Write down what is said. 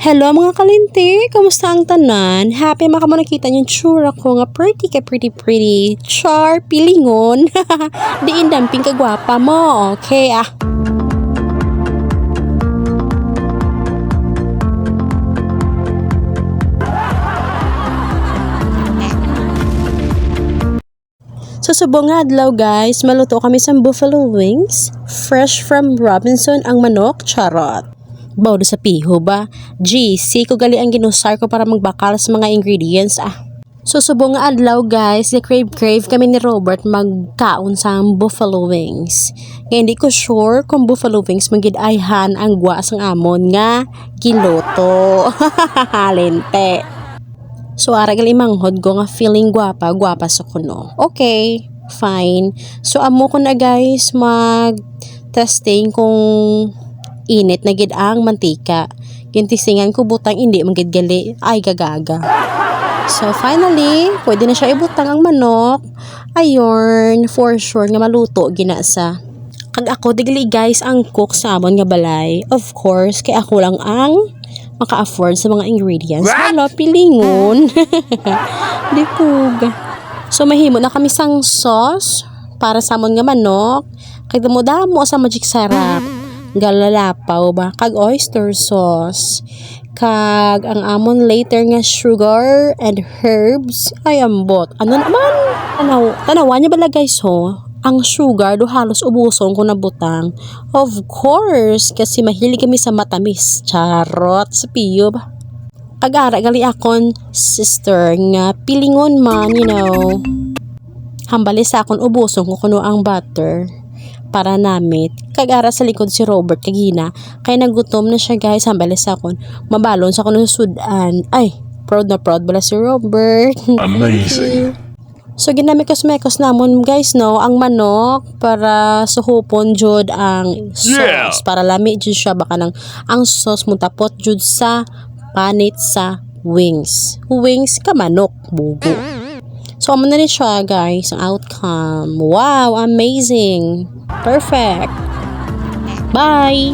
Hello mga kalinti! Kamusta ang tanan? Happy maka mo nakita yung tsura ko nga pretty. Char, pilingon. Diin damping kagwapa mo. Okay ah. So subong nga adlaw guys, maluto kami sa buffalo wings. Fresh from Robinson ang manok, charot. Bawdo sa piho ba? GC ko gali ang ginusar ko para magbakal sa mga ingredients ah. So subong nga adlaw guys, crave kami ni Robert magkaon sa buffalo wings. Kaya hindi ko sure kung buffalo wings magidayhan ang gwaas ng amon nga giloto. Lente. So ara gali manghod ko nga feeling gwapa sa kuno. Okay, fine. So amo ko na guys mag testing kung init na gid ang mantika. Gintisingan ko butang hindi magidgali ay gagaga. So finally, pwede na siya ibutang ang manok. Ayon, for sure nga maluto ginasa. Kag ako digli guys ang cook sa amon nga balay. Of course, kay ako lang ang maka-afford sa mga ingredients. Hello, pilingon. Dipug. So mahimo na kami sang sauce para sa amon nga manok. Kay damo sa magic sarap. Galalapaw ba kag oyster sauce kag ang amon later nga sugar and herbs ay ambot ano naman tanawa niya bala guys ho ang sugar do halos ubuson ko na butang of course kasi mahilig kami sa matamis charot sa piyo ba kagara gali akon sister nga pilingon man hambali sa akon ubuson ko kuno ang butter para namit kagara sa likod si Robert kagina kay nagutom na siya guys hambalis akon mabalon sa kuno sudan ay proud na proud bala si Robert. Amazing. So ginamit ko mekos namon guys no ang manok para suhupon jud ang sauce para lami jud siya baka nang ang sauce mo tapot jud sa panit sa wings ka manok bugo. So, amo na rin siya, guys, ang outcome. Wow, amazing. Perfect. Bye!